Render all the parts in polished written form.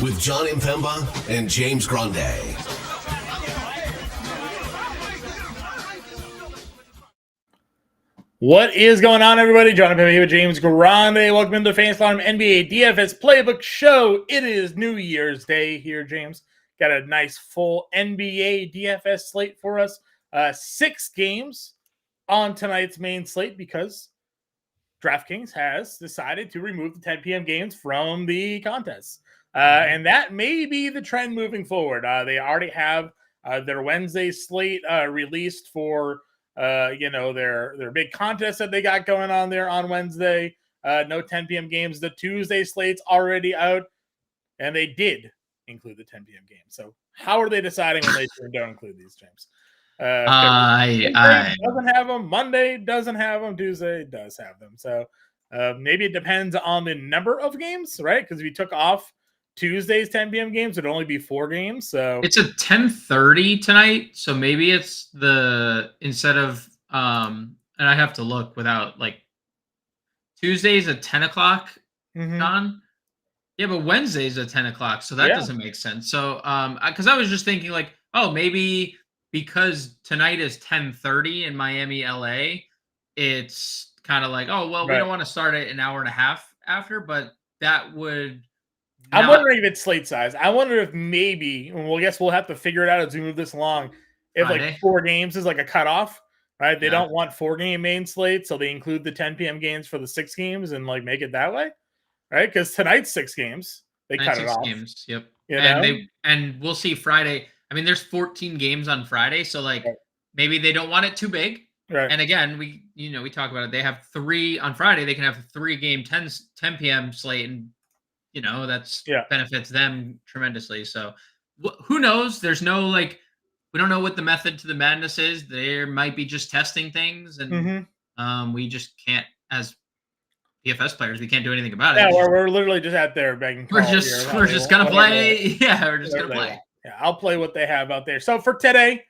with Jon Impemba and James Grande. What is going on, everybody? Jon Impemba here with James Grande. Welcome to the Fantasy Farm NBA DFS Playbook Show. It is New Year's Day here, James. Got a nice full NBA DFS slate for us. 6 games on tonight's main slate because DraftKings has decided to remove the 10 p.m. games from the contests. And that may be the trend moving forward. They already have their Wednesday slate released for their big contest that they got going on there on Wednesday. No 10 p.m. games. The Tuesday slate's already out, and they did include the 10 p.m. games. So how are they deciding when they don't include these, James? Tuesday doesn't have them. Monday doesn't have them. Tuesday does have them. So maybe it depends on the number of games, right? Because if you took off Tuesday's 10 p.m. games, it'd only be 4 games. So it's a 10:30 tonight. So maybe it's instead of and I have to look without Tuesday's at 10 o'clock, John. Yeah, but Wednesday's at 10 o'clock. So that doesn't make sense. So because I was just thinking maybe because tonight is 10:30 in Miami, LA, it's kind of we don't want to start it an hour and a half after, but that would. I'm wondering if it's slate size. I wonder if maybe, I guess we'll have to figure it out as we move this along. If 4 games is a cutoff, right? They don't want 4-game main slate, so they include the 10 p.m. games for the 6 games and make it that way, right? Because tonight's 6 games, they cut it off. Games, yep. And we'll see Friday. I mean, there's 14 games on Friday, so maybe they don't want it too big. Right. And again, we talk about it. They have 3 on Friday. They can have a 3-game 10 p.m. slate, and that's benefits them tremendously. So who knows? There's no we don't know what the method to the madness is. There might be just testing things, and we just can't, as DFS players, we can't do anything about it. Yeah, we're literally just out there begging. We're just gonna play. Yeah, we're just gonna play. Yeah, I'll play what they have out there. So for today,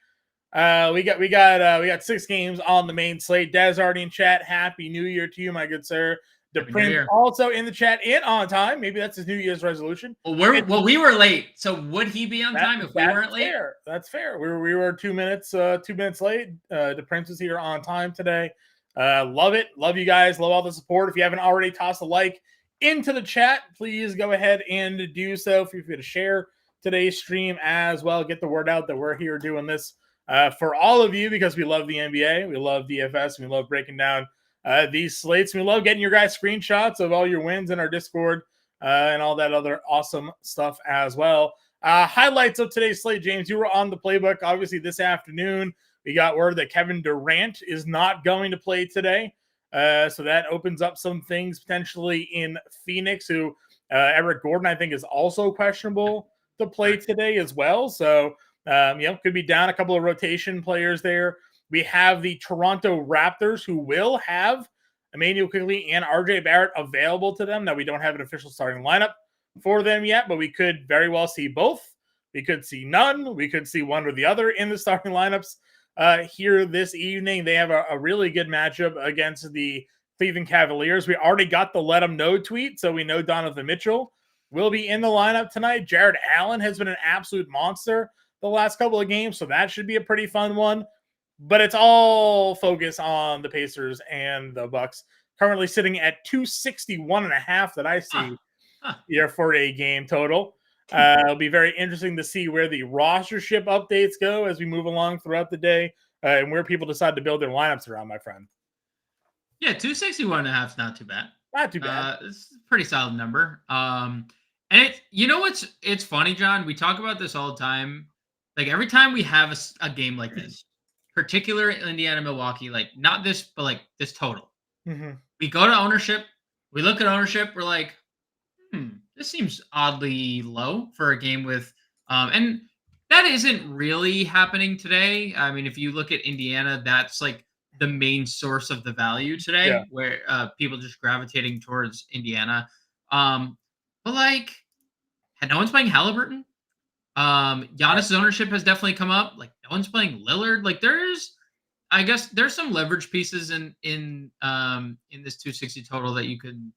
we got 6 games on the main slate. Des already in chat. Happy New Year to you, my good sir. The Prince also in the chat and on time. Maybe that's his New Year's resolution. Well, we were late, so would he be on time if we weren't late? That's fair. We were 2 minutes late. The Prince is here on time today. Love it. Love you guys. Love all the support. If you haven't already tossed a like into the chat, please go ahead and do so. Feel free to share today's stream as well. Get the word out that we're here doing this for all of you because we love the NBA, we love DFS, and we love breaking down these slates. We love getting your guys screenshots of all your wins in our Discord and all that other awesome stuff as well. Highlights of today's slate, James. You were on the playbook, obviously, this afternoon. We got word that Kevin Durant is not going to play today. So that opens up some things potentially in Phoenix, who Eric Gordon, I think, is also questionable to play today as well. So, could be down a couple of rotation players there. We have the Toronto Raptors, who will have Emmanuel Quickley and RJ Barrett available to them. Now, we don't have an official starting lineup for them yet, but we could very well see both. We could see none. We could see one or the other in the starting lineups here this evening. They have a really good matchup against the Cleveland Cavaliers. We already got the let them know tweet, so we know Donovan Mitchell will be in the lineup tonight. Jared Allen has been an absolute monster the last couple of games, so that should be a pretty fun one. But it's all focus on the Pacers and the Bucks, currently sitting at 261.5 that I see here for a game total. It'll be very interesting to see where the rostership updates go as we move along throughout the day and where people decide to build their lineups around, my friend. Yeah, 261.5 is not too bad. Not too bad. It's a pretty solid number. And it's funny, John. We talk about this all the time. Every time we have a game like this, particular Indiana, Milwaukee, not this, but this total. We go to ownership. We look at ownership. We're like, this seems oddly low for a game with, and that isn't really happening today. I mean, if you look at Indiana, that's the main source of the value today, where people just gravitating towards Indiana. But no one's playing Haliburton. Giannis's ownership has definitely come up. No one's playing Lillard. I guess there's some leverage pieces in this 260 total that you could,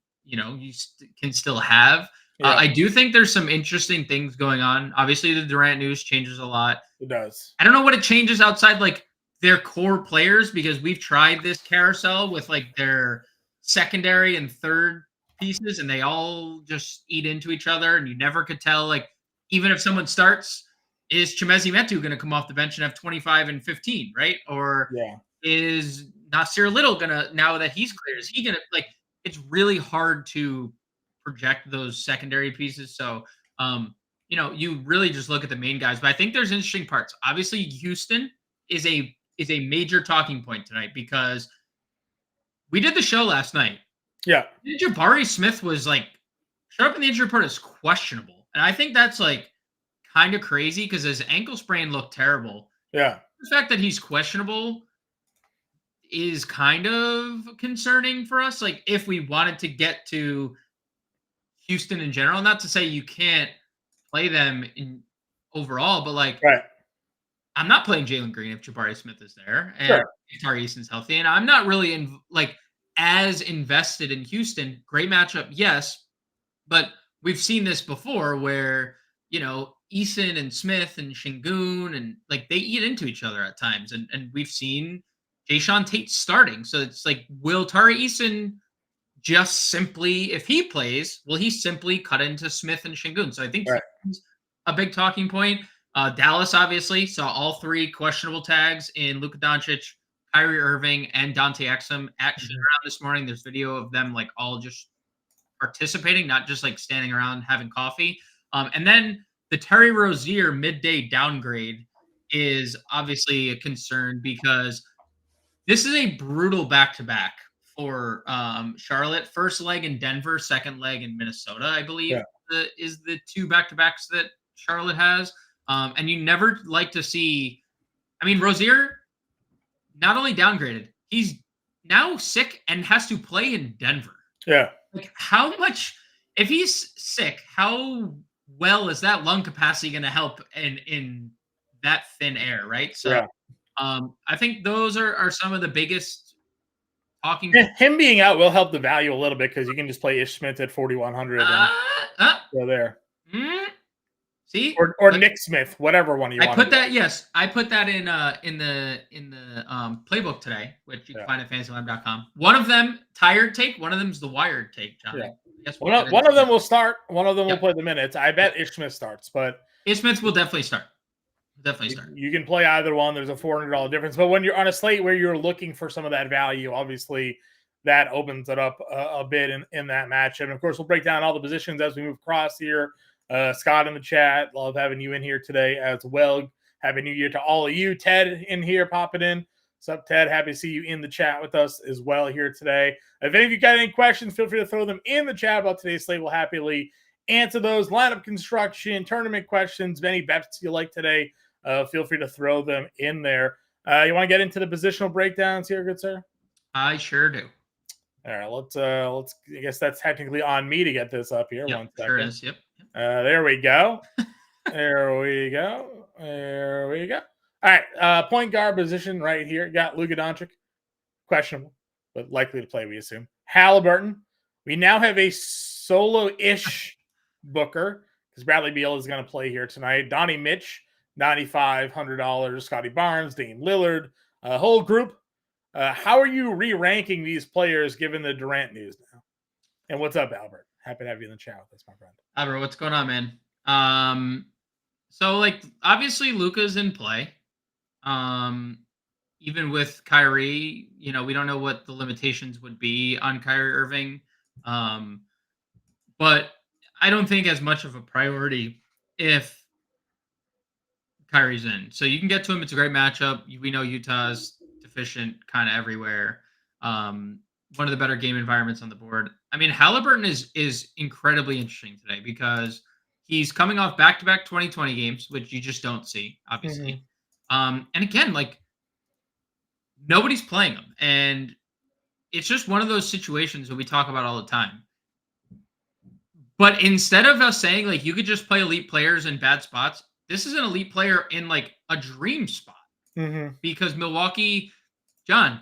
can still have. Yeah. I do think there's some interesting things going on. Obviously, the Durant news changes a lot. It does. I don't know what it changes outside like their core players because we've tried this carousel with like their secondary and third pieces and they all just eat into each other and you never could tell like even if someone starts is Chimezi Metu going to come off the bench and have 25 and 15, right? Or Yeah. is Nasir Little going to now that he's cleared is he going to like it's really hard to project those secondary pieces. So you really just look at the main guys. But I think there's interesting parts. Obviously, Houston is a major talking point tonight because we did the show last night. Yeah. Jabari Smith was like showed up in the injury report as questionable. And I think that's like kind of crazy because his ankle sprain looked terrible. Yeah. The fact that he's questionable is kind of concerning for us. Like if we wanted to get to Houston in general, not to say you can't play them in overall, but like Right. I'm not playing Jalen Green if Jabari Smith is there and Sure. if Tari Easton's healthy. And I'm not really as invested in Houston. Great matchup, yes. But we've seen this before where, Eason and Smith and Şengün and like they eat into each other at times. And we've seen Jayshawn Tate starting. So it's like, will Tari Eason just simply, if he plays, will he simply cut into Smith and Şengün? So I think that's a big talking point. Dallas obviously saw all three questionable tags in Luka Doncic, Kyrie Irving, and Dante Exum at shoot around this morning. There's video of them like all just participating, not just like standing around having coffee. And then the Terry Rozier midday downgrade is obviously a concern because this is a brutal back-to-back for Charlotte. First leg in Denver, second leg in Minnesota, I believe, is the two back-to-backs that Charlotte has. And you never like to see – I mean, Rozier not only downgraded, he's now sick and has to play in Denver. Yeah. Like how much – if he's sick, how well is that lung capacity going to help in that thin air, right? So I think those are some of the biggest talking. Him being out will help the value a little bit because you can just play Ish Smith at 4,100. Go there. See, or Nick Smith, whatever one you want. I put that in the playbook today, which you can find at fantasyland.com. One of them tired take, one of them's the wired take, John. Yeah. One of them will start, one of them will play the minutes. I bet Ish Smith starts, but Ish Smith will definitely start. You can play either one. There's a $400 difference. But when you're on a slate where you're looking for some of that value, obviously that opens it up a bit in that matchup. And of course, we'll break down all the positions as we move across here. Scott in the chat, love having you in here today as well. Happy New Year to all of you. Ted in here popping in. What's up, Ted? Happy to see you in the chat with us as well here today. If any of you got any questions, feel free to throw them in the chat about today's slate. We'll happily answer those. Lineup construction, tournament questions, any bets you like today, feel free to throw them in there. You want to get into the positional breakdowns here, good sir? I sure do. All right, let's. I guess that's technically on me to get this up here. Yep, 1 second. sure is. Yep. There we go. There we go. There we go. All right, point guard position right here. Got Luka Doncic, questionable, but likely to play, we assume. Haliburton. We now have a solo-ish Booker because Bradley Beal is going to play here tonight. Donnie Mitch, $9,500. Scotty Barnes, Dame Lillard, whole group. How are you re-ranking these players given the Durant news now? And what's up, Albert? Happy to have you in the chat with us, my friend. Albert, what's going on, man? So like obviously Luka's in play. Even with Kyrie, we don't know what the limitations would be on Kyrie Irving. But I don't think as much of a priority if Kyrie's in. So you can get to him. It's a great matchup. We know Utah's deficient kind of everywhere. One of the better game environments on the board. I mean, Haliburton is incredibly interesting today because he's coming off back-to-back 2020 games, which you just don't see, obviously. And again, like nobody's playing him. And it's just one of those situations that we talk about all the time. But instead of us saying like you could just play elite players in bad spots, this is an elite player in like a dream spot because Milwaukee, John,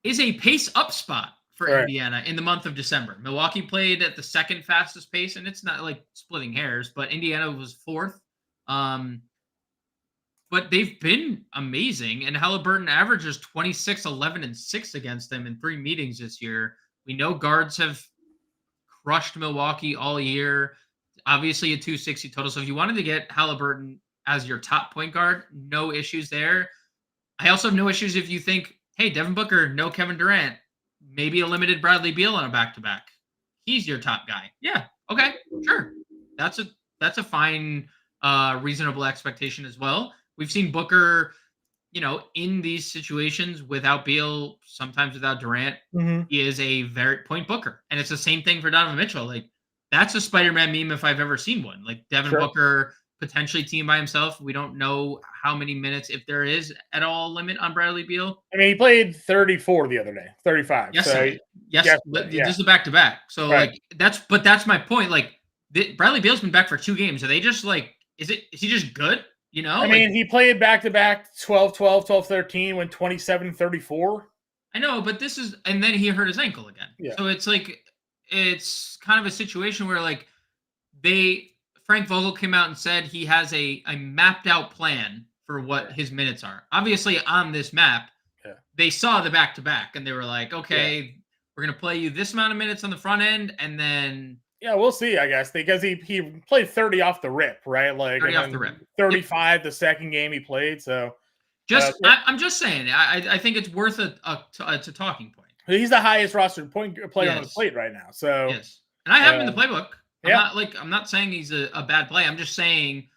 is a pace up spot for Indiana in the month of December. Milwaukee played at the second fastest pace, and it's not like splitting hairs, but Indiana was fourth. But they've been amazing, and Haliburton averages 26, 11, and 6 against them in 3 meetings this year. We know guards have crushed Milwaukee all year. Obviously, a 260 total. So if you wanted to get Haliburton as your top point guard, no issues there. I also have no issues if you think, hey, Devin Booker, no Kevin Durant, maybe a limited Bradley Beal on a back-to-back. He's your top guy. Yeah, okay, sure. That's a fine, reasonable expectation as well. We've seen Booker, in these situations without Beal, sometimes without Durant, he is a very point Booker. And it's the same thing for Donovan Mitchell. Like, that's a Spider-Man meme if I've ever seen one. Like, Devin Booker potentially team by himself. We don't know how many minutes, if there is at all a limit on Bradley Beal. I mean, he played 34 the other day, 35. Yes, so, this is a back-to-back. So, that's my point. Like, Bradley Beal's been back for 2 games. Are they just like, is he just good? I mean, he played back-to-back 12-12, 12-13, went 27-34. I know, but and then he hurt his ankle again. Yeah. So it's like, it's kind of a situation where like Frank Vogel came out and said he has a mapped out plan for what his minutes are. Obviously on this map, they saw the back-to-back and they were like, okay, we're going to play you this amount of minutes on the front end. And then, yeah, we'll see, I guess, because he played 30 off the rip, right? Like 30 off the rip. 35 the second game he played. So I'm just saying, I think it's worth a talking point. He's the highest rostered point player on the slate right now. So yes, and I have him in the playbook. I'm not saying he's a bad play. I'm just saying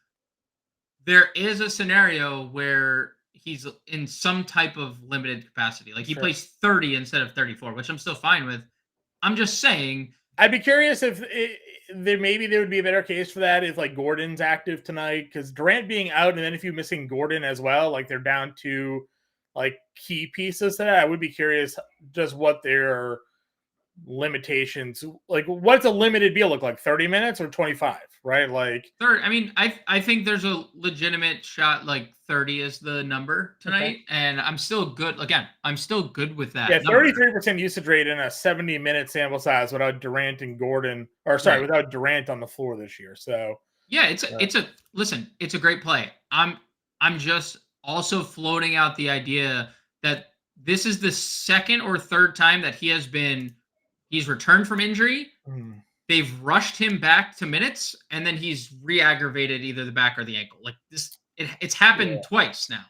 there is a scenario where he's in some type of limited capacity. Like he plays 30 instead of 34, which I'm still fine with. I'm just saying. I'd be curious if maybe there would be a better case for that if like Gordon's active tonight, because Durant being out and then if you're missing Gordon as well, like they're down to like key pieces to that. I would be curious just what their limitations, like what's a limited Beal look like, 30 minutes or 25, right? Like 30. I mean, I think there's a legitimate shot like 30 is the number tonight, and I'm still good. Again, I'm still good with that. Yeah, 33% usage rate in a 70-minute sample size without Durant and Gordon, without Durant on the floor this year. So yeah, it's a great play. I'm just also floating out the idea that this is the second or third time that he's returned from injury. They've rushed him back to minutes, and then he's re-aggravated either the back or the ankle. Like this, it's happened twice now.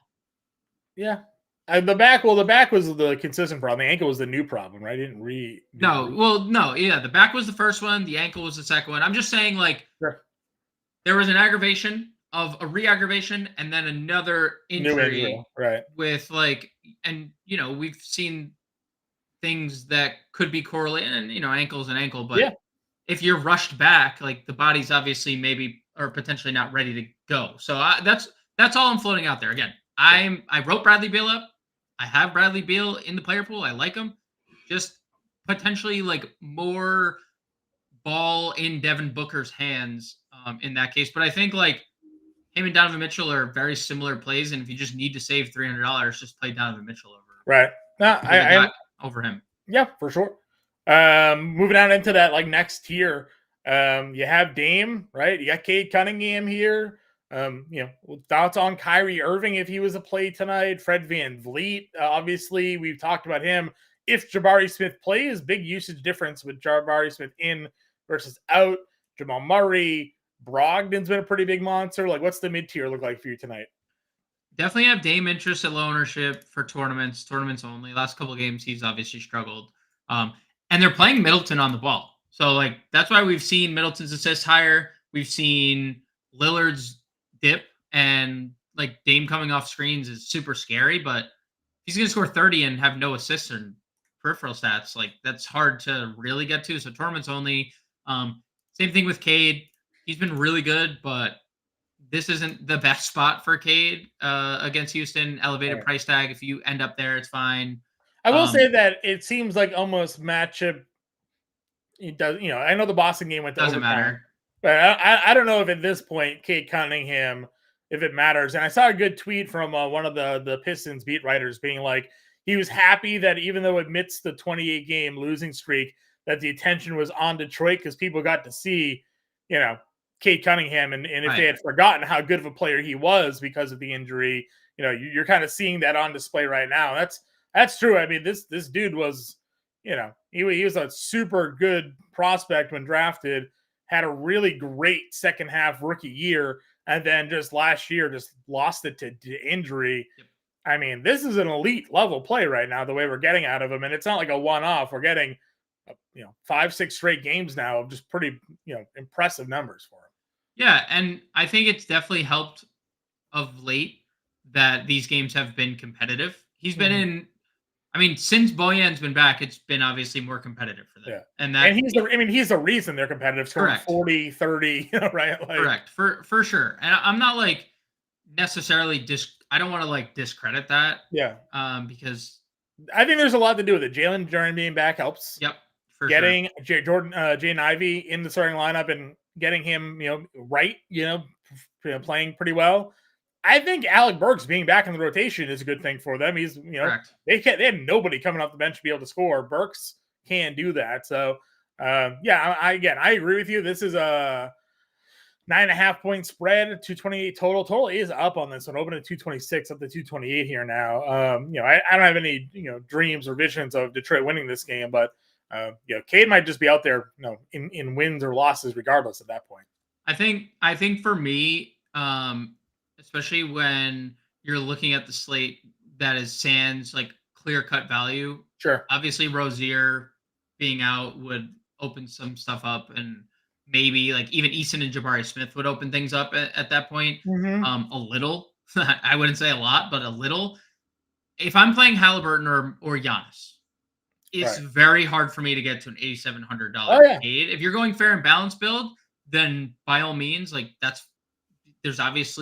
Yeah. The back was the consistent problem. The ankle was the new problem, right? The back was the first one. The ankle was the second one. I'm just saying, like, there was an aggravation of a re-aggravation and then another injury, right? With like, and we've seen things that could be correlated, and ankle's an ankle, but if you're rushed back, like the body's obviously maybe or potentially not ready to go. So that's all I'm floating out there. Again, I wrote Bradley Beal up. I have Bradley Beal in the player pool. I like him. Just potentially like more ball in Devin Booker's hands in that case. But I think like him and Donovan Mitchell are very similar plays, and if you just need to save $300, just play Donovan Mitchell over. Right. No, over him. Yeah, for sure. Moving on into that like next tier, you have Dame, right? You got Cade Cunningham here. Thoughts on Kyrie Irving if he was a play tonight. Fred VanVleet, obviously we've talked about him. If Jabari Smith plays, big usage difference with Jabari Smith in versus out. Jamal Murray, Brogdon's been a pretty big monster. Like, what's the mid tier look like for you tonight? Definitely have Dame interest at low ownership for tournaments only. Last couple of games, he's obviously struggled. And they're playing Middleton on the ball. So, like, that's why we've seen Middleton's assists higher. We've seen Lillard's dip, and, like, Dame coming off screens is super scary. But if he's going to score 30 and have no assists and peripheral stats, like, that's hard to really get to. So, tournaments only. Same thing with Cade. He's been really good, but this isn't the best spot for Cade against Houston. Elevated price tag. If you end up there, it's fine. I will say that it seems like almost matchup. It does, I know the Boston game went to doesn't overtime, matter. but I don't know if at this point Cade Cunningham, if it matters. And I saw a good tweet from one of the Pistons beat writers being like, he was happy that even though amidst the 28 game losing streak, that the attention was on Detroit because people got to see, Cade Cunningham, and if they had forgotten how good of a player he was because of the injury, you're kind of seeing that on display right now. That's true. I mean, this dude was, he was a super good prospect when drafted, had a really great second half rookie year, and then just last year just lost it to injury. Yep. I mean, this is an elite level play right now, the way we're getting out of him, and it's not like a one-off. We're getting 5-6 straight games now of just pretty impressive numbers for him. Yeah, and I think it's definitely helped of late that these games have been competitive. He's been in, I mean, since Boyan's been back, it's been obviously more competitive for them. Yeah. And he's the reason they're competitive, scoring 40, 30, right? Correct. For sure. And I'm not like necessarily I don't want to like discredit that. Yeah. Because I think there's a lot to do with it. Jalen Duren being back helps. Yep. Getting Jaden Ivey in the starting lineup and getting him, right, playing pretty well. I think Alec Burks being back in the rotation is a good thing for them. He's, they had nobody coming off the bench to be able to score. Burks can do that. So, I agree with you. This is a 9.5 point spread, 228 total. Total is up on this one, open at 226, up to 228 here now. I don't have any, dreams or visions of Detroit winning this game, but Cade might just be out there, in wins or losses regardless at that point. I think for me, especially when you're looking at the slate that is sans like clear-cut value. Sure. Obviously, Rozier being out would open some stuff up, and maybe like even Eason and Jabari Smith would open things up at that point. A little. I wouldn't say a lot, but a little. If I'm playing Haliburton or Giannis, it's very hard for me to get to an $8,700 Cade. If you're going fair and balanced build, then by all means, like there's obvious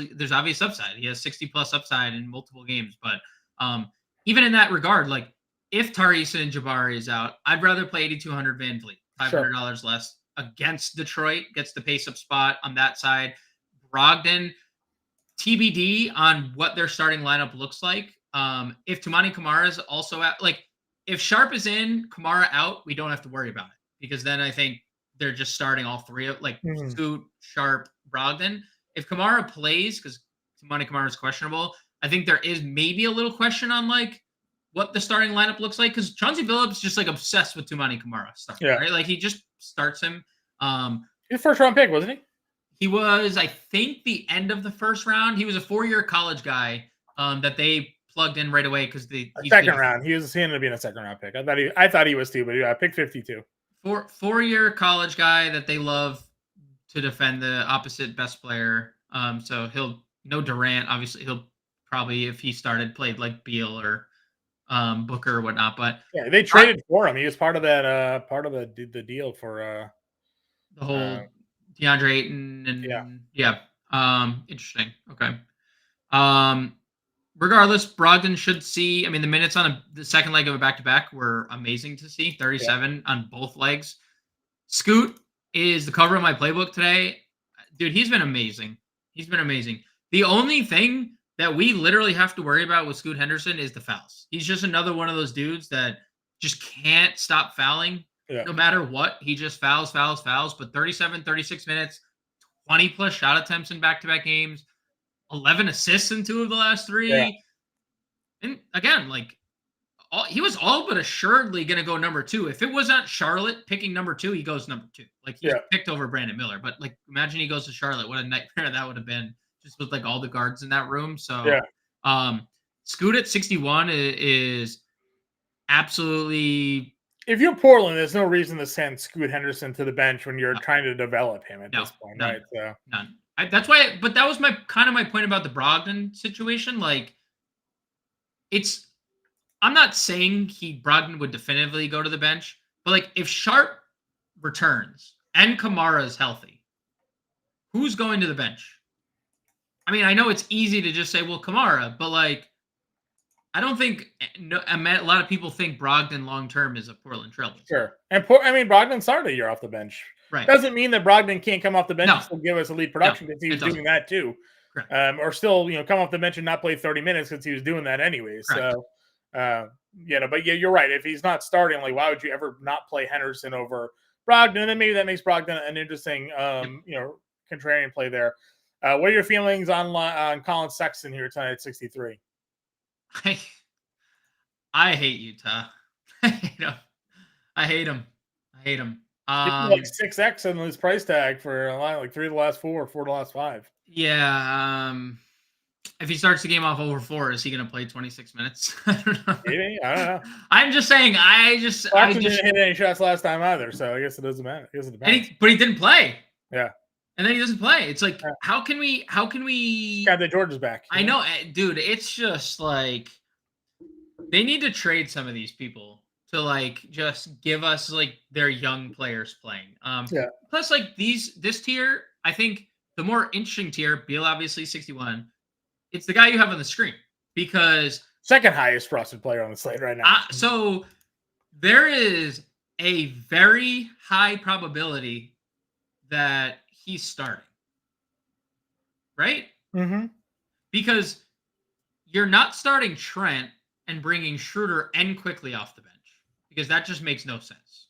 upside. He has 60 plus upside in multiple games. But even in that regard, like if Tyrese and Jabari is out, I'd rather play 8,200 Van Vliet, $500 less against Detroit, gets the pace up spot on that side. Brogdon, TBD on what their starting lineup looks like. If Toumani Camara is also out, like if Sharp is in, Camara out, we don't have to worry about it because then I think they're just starting all three of Scoot, Sharp, Brogdon. If Camara plays, because Toumani Camara is questionable, I think there is maybe a little question on like what the starting lineup looks like because Chauncey Billups just like obsessed with Toumani Camara stuff, right? Like he just starts him. He's a first-round pick, wasn't he? He was, I think, the end of the first round. He was a 4-year college guy that they plugged in right away because he's second round. He ended up being a second-round pick. I thought he was too, but yeah, pick 52. 4-year college guy that they love to defend the opposite best player. So no Durant. Obviously, he'll probably, if he started, played like Beal or Booker or whatnot. But yeah, they traded for him. He was part of that the deal for the whole DeAndre Ayton and interesting. Okay. Regardless, Brogdon should see. I mean, the minutes on the second leg of a back-to-back were amazing to see. 37 on both legs. Scoot is the cover of my playbook today. Dude, he's been amazing. The only thing that we literally have to worry about with Scoot Henderson is the fouls. He's just another one of those dudes that just can't stop fouling. Yeah. No matter what, he just fouls. But 37, 36 minutes, 20-plus shot attempts in back-to-back games, 11 assists in 2 of the last 3. Yeah. And again, like he was all but assuredly going to go number 2. If it wasn't Charlotte picking number 2, he goes number 2. Like he's picked over Brandon Miller. But like imagine he goes to Charlotte. What a nightmare that would have been just with like all the guards in that room. So Scoot at 61 is absolutely. If you're Portland, there's no reason to send Scoot Henderson to the bench when you're trying to develop him at this point, right? So. None. That's why, but that was my point about the Brogdon situation. Like, I'm not saying Brogdon would definitively go to the bench, but like if Sharp returns and Kamara is healthy, who's going to the bench? I mean, I know it's easy to just say, well, Kamara, but like, I don't think a lot of people think Brogdon long-term is a Portland Trailblazer. Sure. And Brogdon started a year off the bench. Right. Doesn't mean that Brogdon can't come off the bench and still give us elite production because he was doing that too. Or still, come off the bench and not play 30 minutes because he was doing that anyways. Correct. So, But yeah, you're right. If he's not starting, like, why would you ever not play Henderson over Brogdon? And maybe that makes Brogdon an interesting, contrarian play there. What are your feelings on Colin Sexton here tonight at 63? I hate Utah. I hate him. I hate him. Like 6x on his price tag for a lot, like 3 of the last 4, 4 of the last 5. Yeah. If he starts the game off over 4, is he going to play 26 minutes? I don't know. Maybe. I don't know. I'm just saying. I just didn't hit any shots last time either, so I guess it doesn't matter. I guess it depends. But he didn't play. Yeah. And then he doesn't play. It's like, how can we? God, the George is back. I know, dude. It's just like they need to trade some of these people to like just give us like their young players playing. Plus, like this tier, I think the more interesting tier, Beal obviously 61. It's the guy you have on the screen because second highest rostered player on the slate right now. So there is a very high probability that he's starting, right? Mm-hmm. Because you're not starting Trent and bringing Schroeder and Quickly off the bench because that just makes no sense.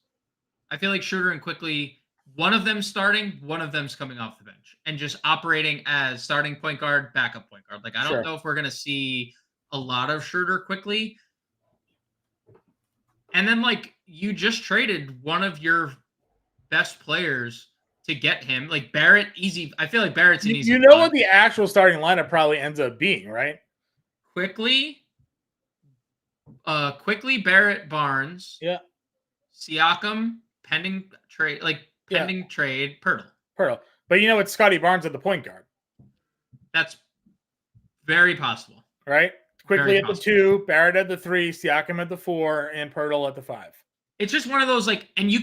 I feel like Schroeder and Quickly, one of them starting, one of them's coming off the bench and just operating as starting point guard, backup point guard. Like, I don't know if we're going to see a lot of Schroeder Quickly. And then, like, you just traded one of your best players to get him. Like, Barrett, easy. I feel like Barrett's an easy. You know what the actual starting lineup probably ends up being, right? Quickly, Barrett, Barnes. Yeah. Siakam, pending trade, trade, Pirtle. But it's Scotty Barnes at the point guard. That's very possible. Right? Quickly at the 2, Barrett at the 3, Siakam at the 4, and Pirtle at the 5. It's just one of those, like, and you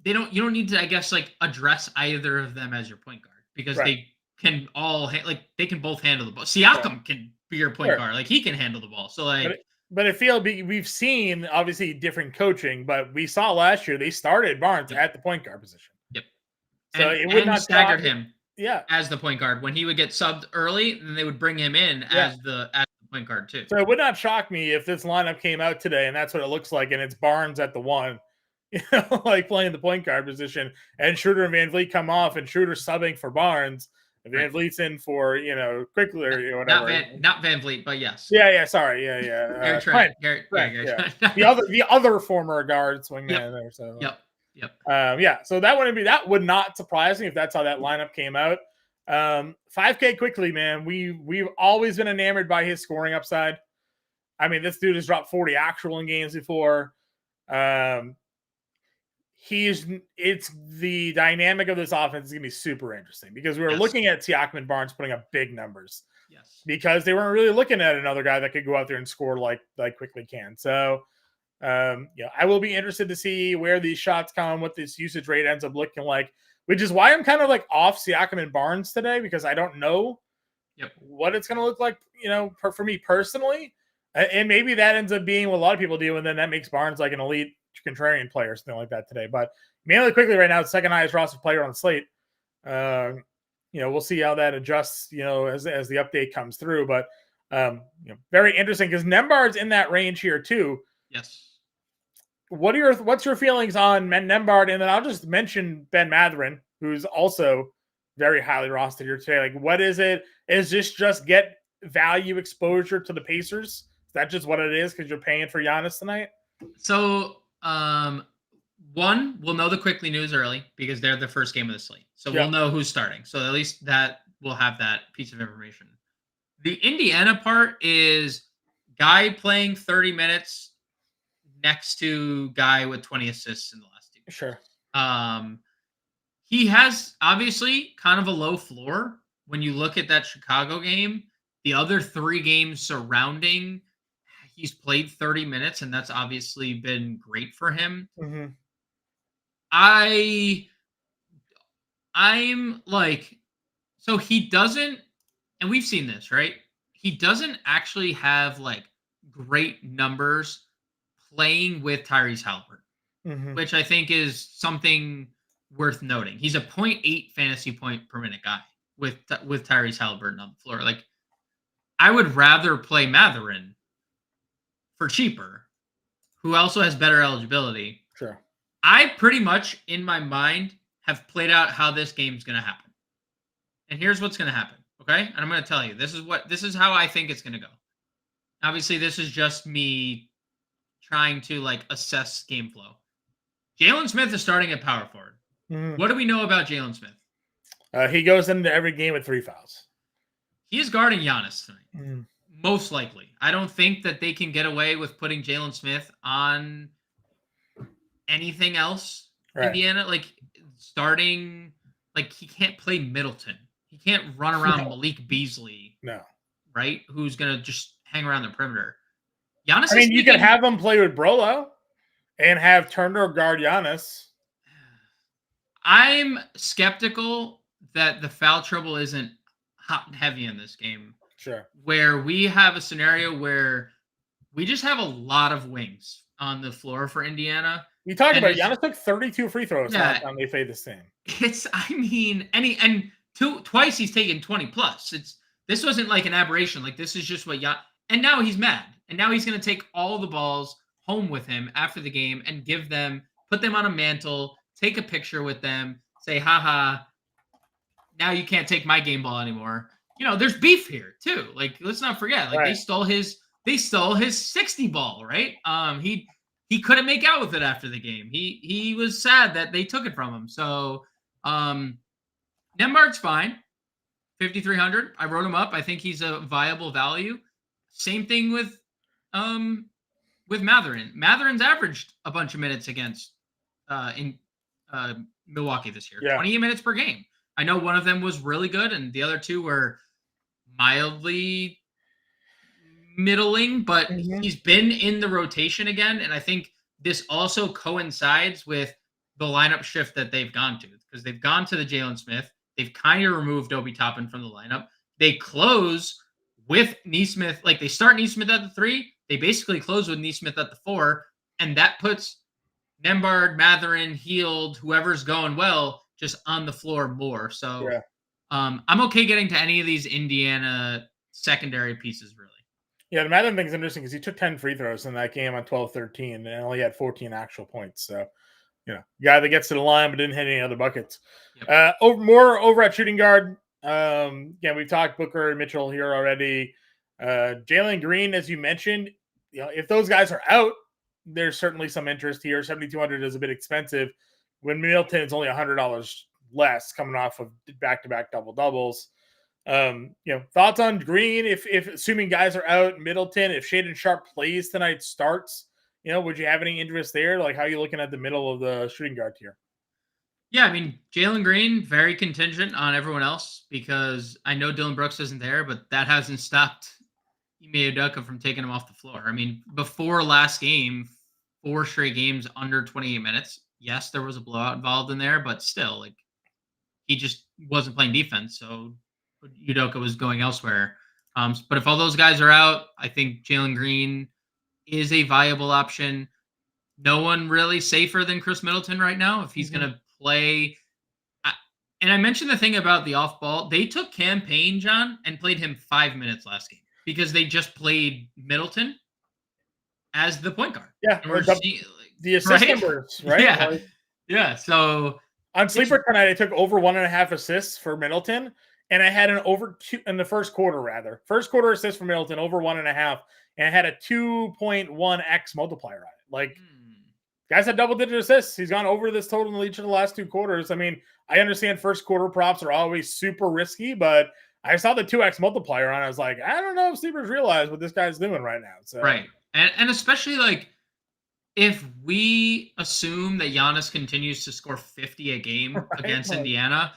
don't need to, I guess, like, address either of them as your point guard because they can all, they can both handle the ball. Siakam can be your point guard. Like, he can handle the ball. So, like, but I feel we've seen obviously different coaching, but we saw last year they started Barnes at the point guard position. Yep. So it would not staggered him. Yeah. As the point guard when he would get subbed early, and they would bring him in as the point guard too. So it would not shock me if this lineup came out today and that's what it looks like, and it's Barnes at the 1, like playing the point guard position, and Schroeder and Van Vliet come off, and Schroeder subbing for Barnes. Van Vliet's in for Quickly or whatever. Not Van Vliet, but yes. Yeah. Sorry, yeah. Garrett. The other former guard swingman there. So Yep. So that would not surprise me if that's how that lineup came out. 5K Quickly, man. We've always been enamored by his scoring upside. I mean, this dude has dropped 40 actual in games before. It's the dynamic of this offense is going to be super interesting because we were looking at Siakam and Barnes putting up big numbers. Yes. Because they weren't really looking at another guy that could go out there and score like Quickly can. So, I will be interested to see where these shots come, what this usage rate ends up looking like, which is why I'm kind of like off Siakam and Barnes today because I don't know what it's going to look like, for me personally. And maybe that ends up being what a lot of people do, and then that makes Barnes like an elite contrarian player or something like that today. But mainly Quickly right now, it's second highest roster player on the slate. We'll see how that adjusts, as the update comes through. But very interesting because Nembhard's in that range here too. Yes. What's your feelings on Nembhard? And then I'll just mention Ben Mathurin, who's also very highly rostered here today. Like, what is it? Is this just get value exposure to the Pacers? Is that just what it is because you're paying for Giannis tonight? So, one, we'll know the Quickly news early because they're the first game of the slate. So we'll know who's starting. So at least that we'll have that piece of information. The Indiana part is guy playing 30 minutes next to guy with 20 assists in the last 2 games. Sure. He has obviously kind of a low floor when you look at that Chicago game. The other 3 games surrounding, he's played 30 minutes, and that's obviously been great for him. Mm-hmm. I'm like, so he doesn't, and we've seen this, right? He doesn't actually have like great numbers playing with Tyrese Haliburton, which I think is something worth noting. He's a 0.8 fantasy point per minute guy with Tyrese Haliburton on the floor. Like, I would rather play Mathurin for cheaper, who also has better eligibility. Sure. I pretty much, in my mind, have played out how this game's going to happen. And here's what's going to happen, okay? And I'm going to tell you, this is how I think it's going to go. Obviously, this is just me trying to like assess game flow. Jalen Smith is starting at power forward. What do we know about Jalen Smith? He goes into every game with 3 fouls. He is guarding Giannis tonight. Most likely. I don't think that they can get away with putting Jalen Smith on anything else. Right. Indiana, like starting, like he can't play Middleton. He can't run around Malik Beasley. No. Right? Who's going to just hang around the perimeter. Giannis I mean, you could have him play with Brolo and have Turner guard Giannis. I'm skeptical that the foul trouble isn't hot and heavy in this game. Sure. Where we have a scenario where we just have a lot of wings on the floor for Indiana. You talk about Giannis took 32 free throws last time they played this team. Twice he's taken 20 plus. This wasn't like an aberration. Like this is just what and now he's mad. And now he's going to take all the balls home with him after the game and put them on a mantle, take a picture with them, say, haha, now you can't take my game ball anymore. There's beef here too. Like, let's not forget, like they stole his 60 ball, right? He couldn't make out with it after the game. He was sad that they took it from him. So, Nembhard's fine. 5,300. I wrote him up. I think he's a viable value. Same thing with Mathurin. Mathurin's averaged a bunch of minutes against in Milwaukee this year. 28 minutes per game. I know one of them was really good, and the other two were mildly middling, but he's been in the rotation again, and I think this also coincides with the lineup shift that they've gone to, because they've gone to the Jalen Smith. They've kind of removed Obi Toppin from the lineup. They close with Nesmith, like they start Nesmith at the 3. They basically close with Nesmith at the 4, and that puts Nembhard, Mathurin, Hield, whoever's going well, just on the floor more. So I'm okay getting to any of these Indiana secondary pieces, really. Yeah, the Mathurin thing's interesting because he took 10 free throws in that game on 12-13 and only had 14 actual points. So, guy that gets to the line but didn't hit any other buckets. Yep. Over at shooting guard. We've talked Booker and Mitchell here already. Jalen Green, as you mentioned, if those guys are out, there's certainly some interest here. 7,200 is a bit expensive when Middleton is only $100 less coming off of back-to-back double-doubles. Thoughts on Green, if assuming guys are out, Middleton, if Shaedon Sharpe plays tonight, starts, would you have any interest there? Like, how are you looking at the middle of the shooting guard tier? Yeah, I mean, Jalen Green, very contingent on everyone else because I know Dylan Brooks isn't there, but that hasn't stopped Ime Udoka from taking him off the floor. I mean, before last game, 4 straight games under 28 minutes. Yes, there was a blowout involved in there, but still, like, he just wasn't playing defense, so Udoka was going elsewhere. But if all those guys are out, I think Jalen Green is a viable option. No one really safer than Chris Middleton right now if he's going to play. And I mentioned the thing about the off ball. They took Cam Payne, John, and played him 5 minutes last game because they just played Middleton as the point guard. Yeah, the assist numbers, right? Yeah. So on Sleeper tonight, I took over 1.5 assists for Middleton, and I had an over 2 in the first quarter. Rather, first quarter assist for Middleton over 1.5, and I had a 2.1x multiplier on it. Like, guys had double-digit assists. He's gone over this total in each of the last 2 quarters. I mean, I understand first quarter props are always super risky, but I saw the 2x multiplier on it. I was like, I don't know if sleepers realize what this guy's doing right now. So. Right. And especially, like, if we assume that Giannis continues to score 50 a game against Indiana,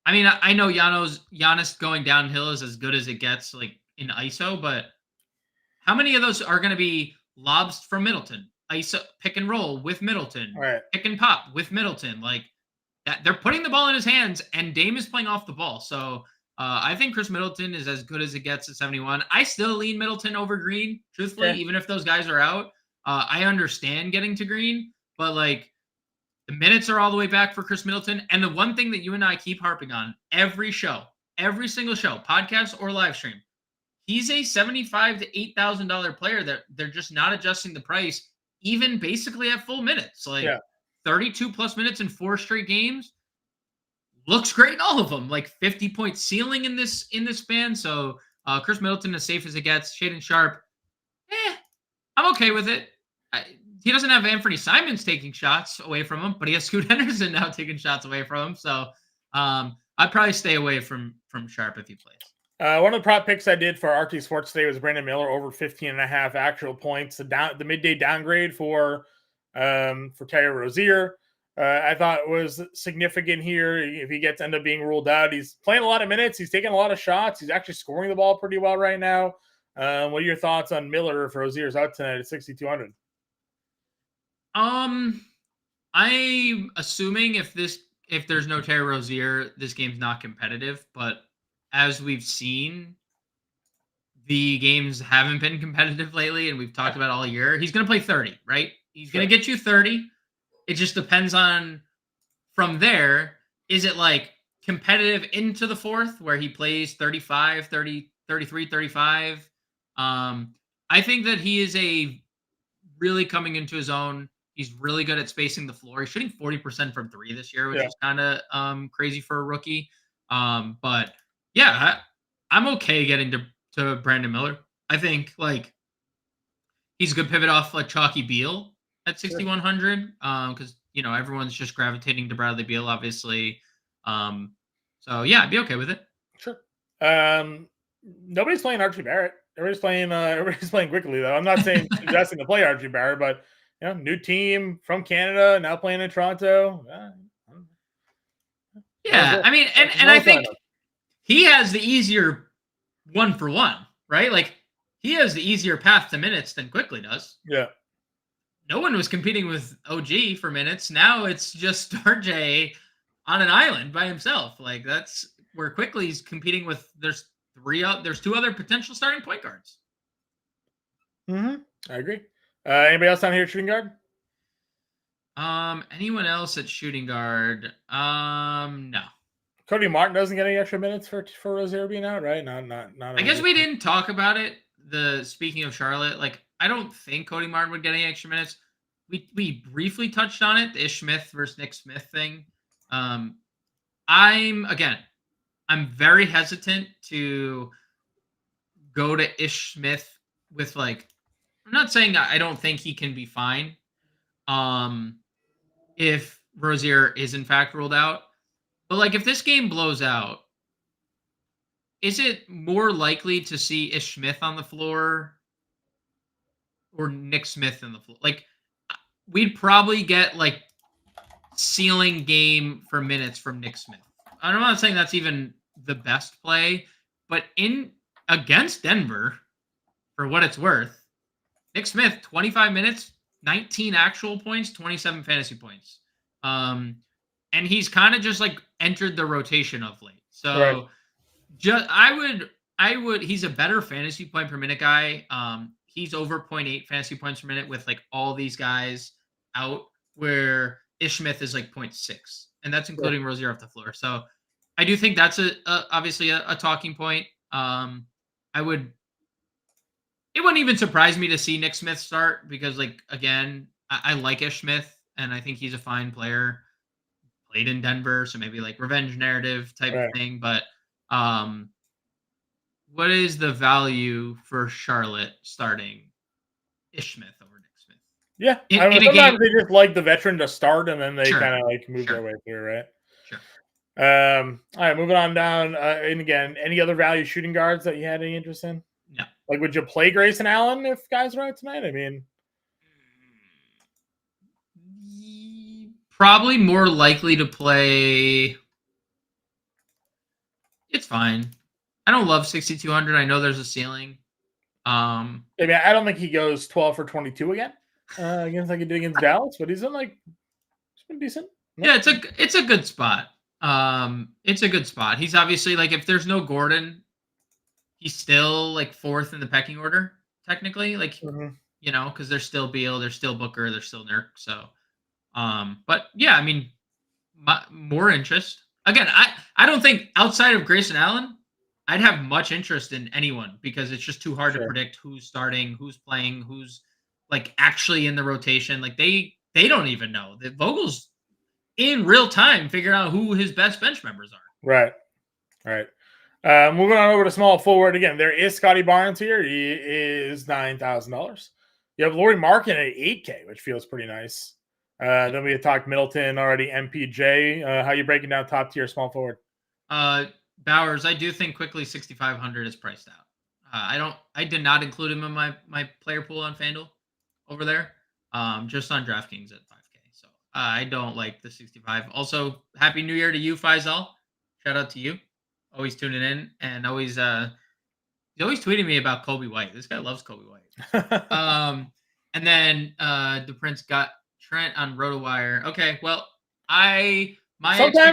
I mean, I know Giannis going downhill is as good as it gets, like, in ISO, but how many of those are going to be lobs from Middleton? ISO, pick and roll with Middleton, pick and pop with Middleton. Like, that, they're putting the ball in his hands, and Dame is playing off the ball. So I think Chris Middleton is as good as it gets at 71. I still lean Middleton over Green, truthfully, even if those guys are out. I understand getting to Green, but, like, the minutes are all the way back for Chris Middleton. And the one thing that you and I keep harping on every single show, podcast or live stream, he's a $75,000 to $8,000 player that they're just not adjusting the price, even basically at full minutes. Like 32 plus minutes in 4 straight games. Looks great in all of them. Like 50-point ceiling in this span. So Chris Middleton, as safe as it gets. Shaden Sharp, I'm okay with it. He doesn't have Anthony Simons taking shots away from him, but he has Scoot Henderson now taking shots away from him. So I'd probably stay away from Sharp if he plays. One of the prop picks I did for RT Sports today was Brandon Miller over 15.5 actual points. The midday downgrade for Terry Rozier. I thought it was significant here. If he end up being ruled out, he's playing a lot of minutes. He's taking a lot of shots. He's actually scoring the ball pretty well right now. What are your thoughts on Miller if Rozier's out tonight at 6,200? I'm assuming if there's no Terry Rozier, this game's not competitive. But as we've seen, the games haven't been competitive lately, and we've talked about all year. He's going to play 30, right? He's going to get you 30. It just depends on from there. Is it like competitive into the fourth where he plays 35, 30, 33, 35? I think that he is really coming into his own. He's really good at spacing the floor. He's shooting 40% from 3 this year, which is kind of crazy for a rookie. But yeah, I'm okay getting to Brandon Miller. I think like he's a good pivot off like Chalky Beal at 6,100 because everyone's just gravitating to Bradley Beal, obviously. So yeah, I'd be okay with it. Sure. Nobody's playing Archie Barrett. Everybody's playing quickly though. I'm not saying suggesting to play Archie Barrett, but new team from Canada now playing in Toronto. Yeah, I mean, and I think he has the easier 1-for-1, right? Like he has the easier path to minutes than Quickly does. Yeah. No one was competing with OG for minutes. Now it's just RJ on an island by himself. Like that's where Quickly's competing with. There's 2 other potential starting point guards. I agree. Anybody else down here shooting guard? Anyone else at shooting guard? No. Cody Martin doesn't get any extra minutes for Rozier being out, right? Not. I guess we didn't talk about it. Speaking of Charlotte, like I don't think Cody Martin would get any extra minutes. We briefly touched on it, the Ish Smith versus Nick Smith thing. I'm very hesitant to go to Ish Smith with like. I'm not saying I don't think he can be fine. If Rozier is in fact ruled out, but like if this game blows out, is it more likely to see Ish Smith on the floor or Nick Smith on the floor? Like we'd probably get like ceiling game for minutes from Nick Smith. I'm not saying that's even the best play, but against Denver, for what it's worth, Nick Smith, 25 minutes, 19 actual points, 27 fantasy points. And he's kind of just like entered the rotation of late. So I would, he's a better fantasy point per minute guy. He's over 0.8 fantasy points per minute with like all these guys out, where Ish Smith is like 0.6, and that's including Rozier off the floor. So I do think that's obviously a talking point. It wouldn't even surprise me to see Nick Smith start because, like, again, I like Ish Smith, and I think he's a fine player. Played in Denver, so maybe like revenge narrative type of thing. But what is the value for Charlotte starting Ish Smith over Nick Smith? Yeah, sometimes they just like the veteran to start, and then they kind of like move their way through, right? Sure. All right, moving on down. And again, any other value shooting guards that you had any interest in? No. Like, would you play Grayson Allen if guys are out tonight? I mean, probably more likely to play. It's fine. I don't love 6,200. I know there's a ceiling. I mean, I don't think he goes 12 for 22 again against like he did against Dallas, but he's been decent. Yeah, it's a good spot. It's a good spot. He's obviously like, if there's no Gordon, he's still like 4th in the pecking order technically. Like because there's still Beal, there's still Booker, there's still Nurk. So, but yeah, I mean, more interest. Again, I don't think outside of Grayson Allen, I'd have much interest in anyone because it's just too hard to Sure. predict who's starting, who's playing, who's like actually in the rotation. Like they don't even know. The Vogel's in real time figuring out who his best bench members are. Right. Right. Moving on over to small forward again. There is Scotty Barnes here. He is $9,000. You have Lauri Markkanen at $8K, which feels pretty nice. Then we had talked Middleton already. MPJ. How you breaking down top tier small forward? Bowers, I do think quickly 6,500 is priced out. I did not include him in my player pool on FanDuel over there. Just on DraftKings at 5K. So I don't like the 65. Also, Happy New Year to you, Faisal. Shout out to you. Always tuning in and always he's always tweeting me about Kobe White. This guy loves Kobe White. And then the Prince got Trent on RotoWire. Okay, well,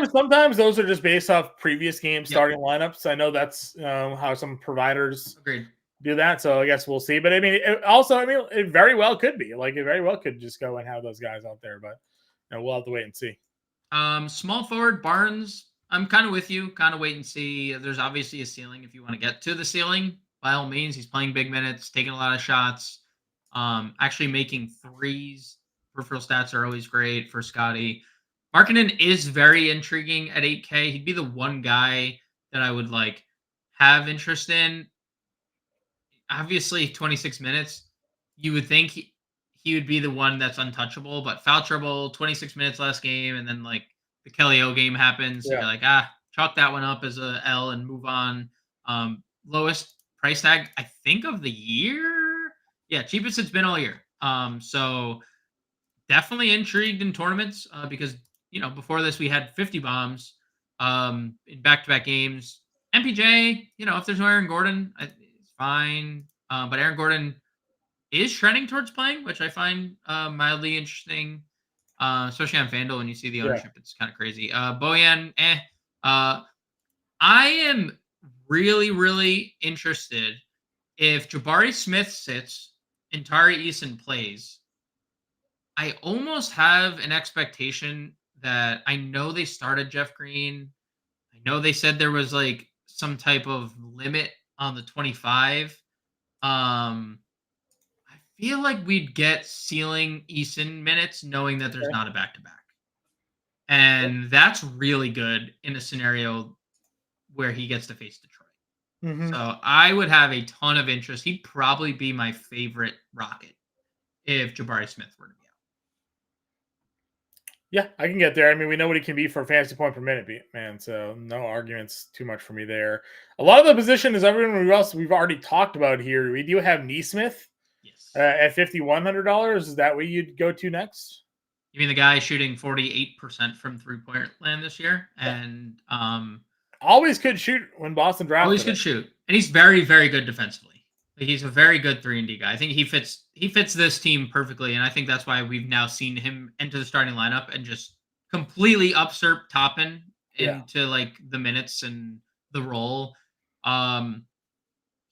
sometimes those are just based off previous game starting lineups. I know that's how some providers do that. So I guess we'll see. But I mean, it very well could be. Like it very well could just go and have those guys out there. But we'll have to wait and see. Small forward Barnes. I'm kind of with you. Kind of wait and see. There's obviously a ceiling if you want to get to the ceiling. By all means, he's playing big minutes, taking a lot of shots, actually making threes. Peripheral stats are always great for Scotty. Markkanen is very intriguing at 8K. He'd be the one guy that I would like have interest in. Obviously, 26 minutes. You would think he would be the one that's untouchable, but foul trouble, 26 minutes last game, and then like the Kelly O game happens. Yeah. You're like, chalk that one up as a L and move on. Lowest price tag, I think, of the year. Yeah, cheapest it's been all year. So definitely intrigued in tournaments because, before this we had 50 bombs in back-to-back games. MPJ, if there's no Aaron Gordon, it's fine. But Aaron Gordon is trending towards playing, which I find mildly interesting. Especially on FanDuel when you see the ownership, it's kind of crazy. Bojan, I am really, really interested if Jabari Smith sits and Tari Eason plays. I almost have an expectation that I know they started Jeff Green. I know they said there was like some type of limit on the 25. I feel like we'd get ceiling Eason minutes knowing that there's not a back-to-back. And that's really good in a scenario where he gets to face Detroit. Mm-hmm. So I would have a ton of interest. He'd probably be my favorite Rocket if Jabari Smith were to be out. Yeah, I can get there. I mean, we know what he can be for fantasy point per minute, man. So no arguments too much for me there. A lot of the position is everyone we've already talked about here. We do have Nesmith. Yes. At $5,100. Is that what you'd go to next? You mean the guy shooting 48% from three-point land this year? And always could shoot when Boston drafted. Always could shoot. And he's very, very good defensively. He's a very good 3-and-D guy. I think he fits this team perfectly, and I think that's why we've now seen him enter the starting lineup and just completely usurp Toppin into like the minutes and the role.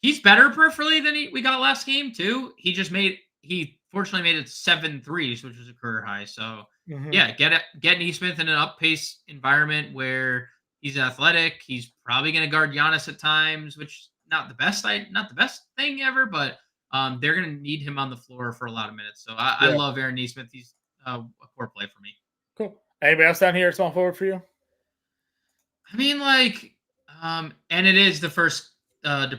He's better peripherally than we got last game too. He fortunately made it 7 threes, which was a career high. So get Nesmith in an up pace environment where he's athletic. He's probably going to guard Giannis at times, which not the best thing ever, but they're going to need him on the floor for a lot of minutes. So I love Aaron Nesmith. He's a core play for me. Cool. Anybody else down here small forward for you? I mean, like, and it is the first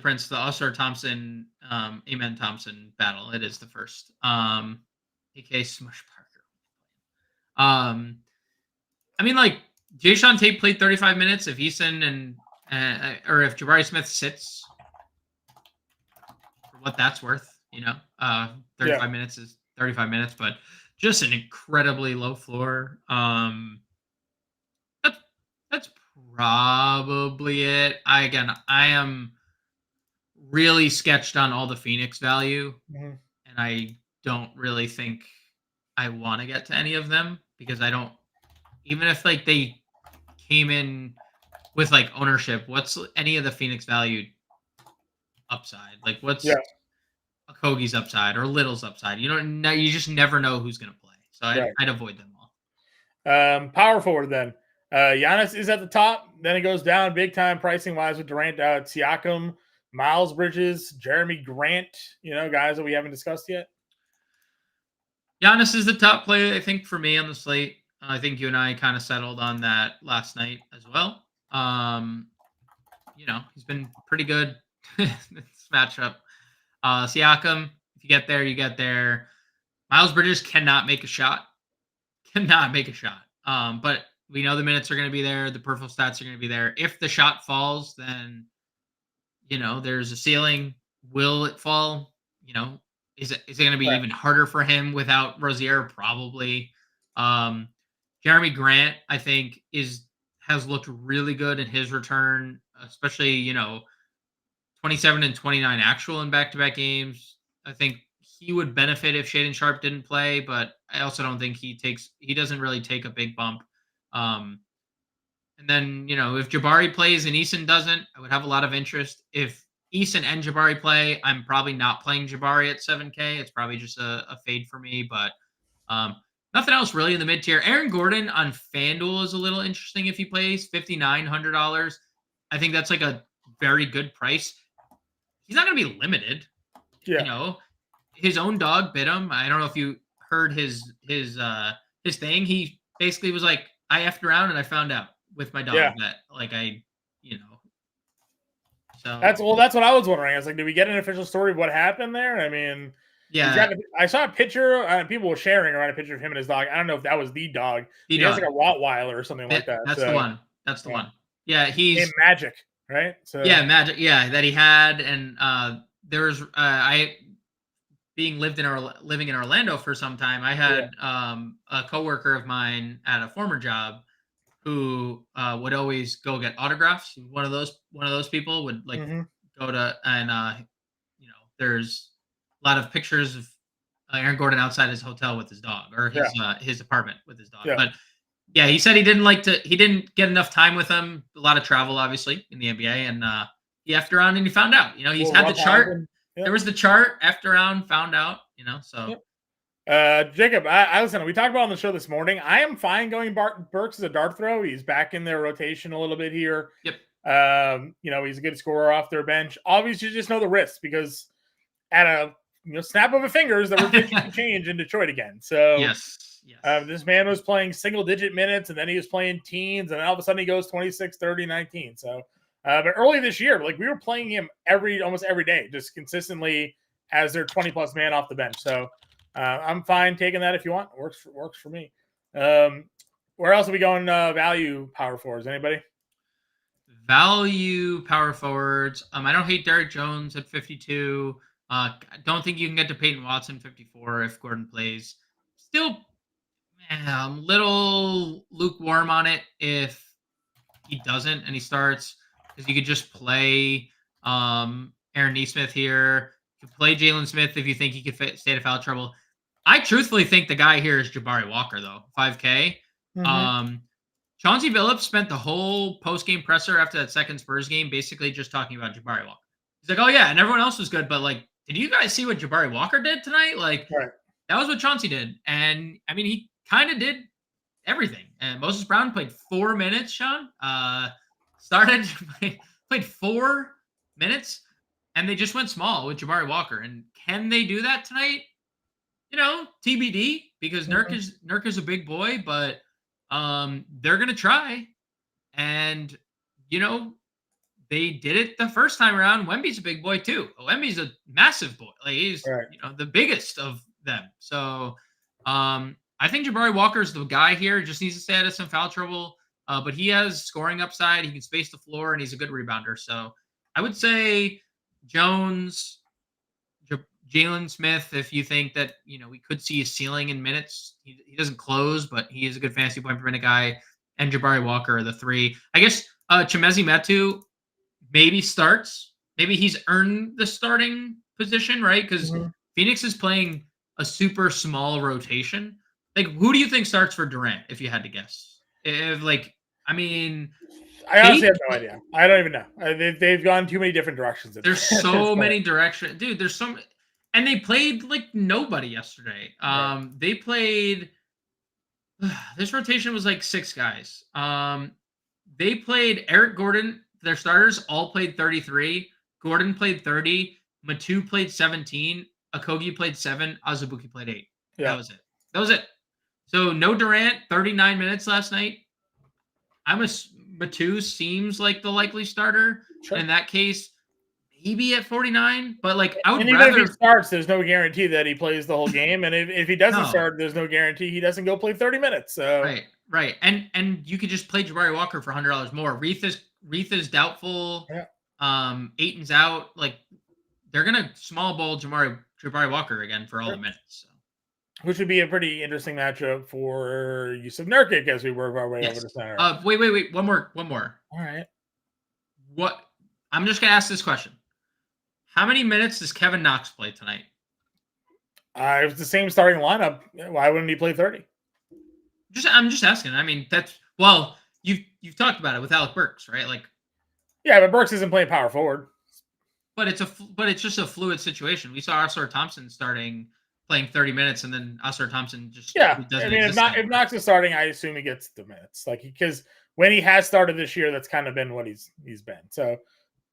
Prince, the Usher Thompson, Amen Thompson battle. It is the first. AK Smush Parker. I mean, like, Jayshawn Tate played 35 minutes. If Eason or if Jabari Smith sits, for what that's worth, 35 minutes is 35 minutes, but just an incredibly low floor. That's probably it. I am really sketched on all the Phoenix value, and I don't really think I want to get to any of them because I don't. Even if like they came in with like ownership, what's any of the Phoenix value upside? Like what's a Kogi's upside or Little's upside? You don't know. You just never know who's going to play. So I'd avoid them all. Power forward then. Giannis is at the top. then it goes down big time pricing wise with Durant, Siakam, Miles Bridges, Jeremy Grant, guys that we haven't discussed yet. Giannis is the top player, I think, for me on the slate. I think you and I kind of settled on that last night as well. He's been pretty good this matchup. Siakam, if you get there, you get there. Miles Bridges cannot make a shot. But we know the minutes are going to be there. The peripheral stats are going to be there. If the shot falls, then, there's a ceiling. Will it fall? Is it going to be even harder for him without Rozier? Probably. Jeremy Grant, I think, has looked really good in his return, especially, 27 and 29 actual in back-to-back games. I think he would benefit if Shaedon Sharpe didn't play, but I also don't think he doesn't really take a big bump. And then, if Jabari plays and Eason doesn't, I would have a lot of interest. If Eason and Jabari play, I'm probably not playing Jabari at 7K. It's probably just a fade for me, but nothing else really in the mid-tier. Aaron Gordon on FanDuel is a little interesting if he plays, $5,900. I think that's like a very good price. He's not going to be limited. Yeah. His own dog bit him. I don't know if you heard his thing. He basically was like, I effed around and I found out with my dog that so that's what I was wondering. I was like, did we get an official story of what happened there? I mean, I saw a picture. People were sharing around a picture of him and his dog. I don't know if that was the dog. He has like a Rottweiler or something like that. That's the one. That's the one. Yeah, he's named Magic, right? So Magic. Yeah, that he had, and there was living in Orlando for some time. I had a coworker of mine at a former job who would always go get autographs. One of those people would go to, and there's a lot of pictures of Aaron Gordon outside his hotel with his dog, or his apartment with his dog. Yeah. But yeah, he said he didn't get enough time with him. A lot of travel, obviously, in the NBA, and he effed around and he found out. He's had the chart. Yep. There was the chart, effed around, found out. So. Yep. Jacob, I listen. We talked about on the show this morning. I am fine going Burks as a dart throw. He's back in their rotation a little bit here. Yep. He's a good scorer off their bench. Obviously, you just know the risks because at a snap of a fingers, the rotation can change in Detroit again. So yes. This man was playing single-digit minutes, and then he was playing teens, and then all of a sudden he goes 26, 30, 19. So, but early this year, we were playing him almost every day, just consistently as their 20-plus man off the bench. So. I'm fine taking that if you want. Works for me. Where else are we going? Value power forwards. Anybody? Value power forwards. I don't hate Derek Jones at 52. Don't think you can get to Peyton Watson 54 if Gordon plays. Still, I'm a little lukewarm on it if he doesn't and he starts, because you could just play Aaron Nesmith here. You could play Jalen Smith if you think he could stay out of foul trouble. I truthfully think the guy here is Jabari Walker, though. 5K. Mm-hmm. Chauncey Billups spent the whole post-game presser after that second Spurs game basically just talking about Jabari Walker. He's like, oh, yeah, and everyone else was good, but, did you guys see what Jabari Walker did tonight? That was what Chauncey did. And, he kind of did everything. And Moses Brown played 4 minutes, Sean. Played 4 minutes, and they just went small with Jabari Walker. And can they do that tonight? TBD, because Nurk is a big boy, but they're going to try. And, they did it the first time around. Wemby's a big boy, too. Wemby's a massive boy. He's, the biggest of them. So I think Jabari Walker's the guy here. Just needs to stay out of some foul trouble. But he has scoring upside. He can space the floor, and he's a good rebounder. So I would say Jones, Jalen Smith, if you think that, we could see a ceiling in minutes. He doesn't close, but he is a good fantasy point per minute guy. And Jabari Walker are the three. I guess Chimezie Metu maybe starts. Maybe he's earned the starting position, right? Because Phoenix is playing a super small rotation. Who do you think starts for Durant, if you had to guess? I honestly have no idea. I don't even know. They've gone too many different directions. There's so many directions. Dude, there's so many. And they played nobody yesterday. They played. This rotation was 6 guys. they played Eric Gordon. Their starters all played 33. Gordon played 30. Matu played 17. Okogie played 7. Azubuike played 8. Yeah. That was it. So no Durant, 39 minutes last night. Matu seems like the likely starter. Sure. In that case, maybe at 49. But like, I would and even rather if he starts, there's no guarantee that he plays the whole game. And if he doesn't start, there's no guarantee he doesn't go play 30 minutes. So right. And you could just play Jabari Walker for $100 more. Reith is doubtful. Yeah. Ayton's out. Like, they're gonna small ball Jabari Walker again for all the minutes. So. Which would be a pretty interesting matchup for Yusuf Nurkic as we work our way over to center. Wait. One more. All right. What? I'm just gonna ask this question. How many minutes does Kevin Knox play tonight? It's the same starting lineup. Why wouldn't he play 30? I'm just asking. I mean, you've talked about it with Alec Burks, right? Like, yeah, but Burks isn't playing power forward. But it's just a fluid situation. We saw Ausar Thompson playing 30 minutes, and then Ausar Thompson just doesn't. I mean, if Knox is starting, I assume he gets the minutes. Like, because when he has started this year, that's kind of been what he's been. So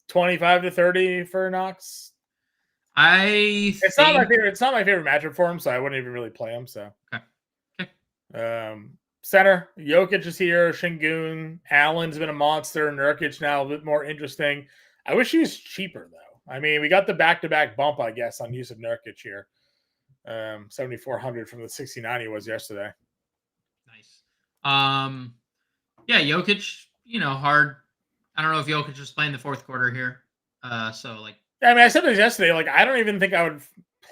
25 to 30 for Knox. It's not my favorite matchup for him, so I wouldn't even really play him. So okay. Center, Jokic is here. Şengün, Allen's been a monster. Nurkic now a bit more interesting. I wish he was cheaper though. I mean, we got the back-to-back bump, I guess, on use of Nurkic here. 7,400 from the 69 he was yesterday. Nice. Yeah, Jokic, hard. I don't know if Jokic was playing the fourth quarter here. So like, I mean, I said this yesterday. Like, I don't even think I would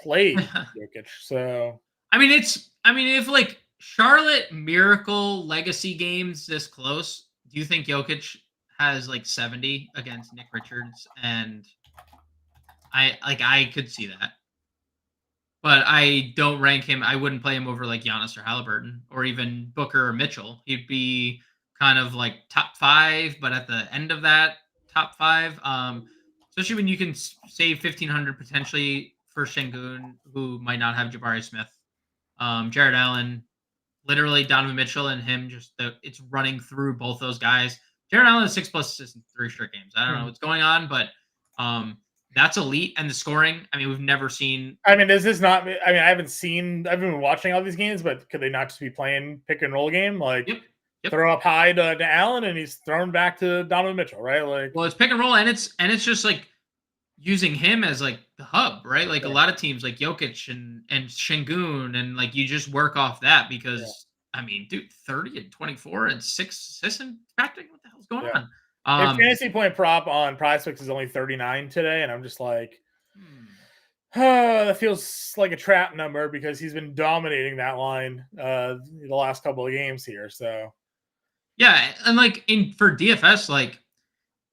play Jokic. So I mean, if like Charlotte Miracle legacy games this close, do you think Jokic has like 70 against Nick Richards? And I could see that. But I don't rank him. I wouldn't play him over like Giannis or Haliburton or even Booker or Mitchell. He'd be kind of like top 5, but at the end of that top 5. Especially when you can save 1,500 potentially for Şengün, who might not have Jabari Smith. Jared Allen, literally Donovan Mitchell and him, it's running through both those guys. Jared Allen has 6+ assists in 3 straight games. I don't know what's going on, but that's elite. And the scoring, I mean, we've never seen. I mean, is this not? I mean, I've been watching all these games, but could they not just be playing pick and roll game? Like, Yep. Throw up high to Allen, and he's thrown back to Donovan Mitchell, right? Like, well, it's pick and roll, and it's just like using him as like the hub, right? Like a lot of teams, like Jokic and Şengün, and like you just work off that because I mean, dude, 30 and 24 and 6 assists and captain. What the hell's going on? His fantasy point prop on PrizePicks is only 39 today, and I'm just like, that feels like a trap number because he's been dominating that line the last couple of games here. So yeah, and like for DFS, like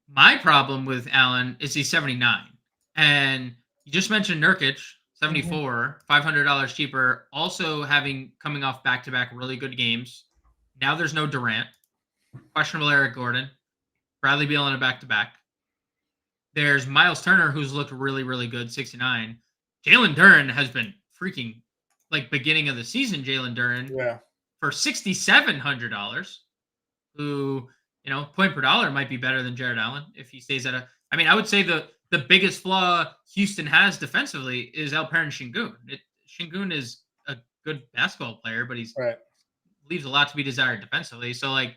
my problem with Allen is he's 79, and you just mentioned Nurkic, 74, $500 cheaper. Also coming off back-to-back really good games. Now there's no Durant, questionable Eric Gordon, Bradley Beal on a back-to-back. There's Miles Turner, who's looked really, really good, 69. Jalen Duren has been freaking like beginning of the season. Jalen Duren, for $6,700. Who, point per dollar might be better than Jared Allen if he stays at I mean, I would say the biggest flaw Houston has defensively is Alperen Şengün. Şengün is a good basketball player, but he's leaves a lot to be desired defensively. So like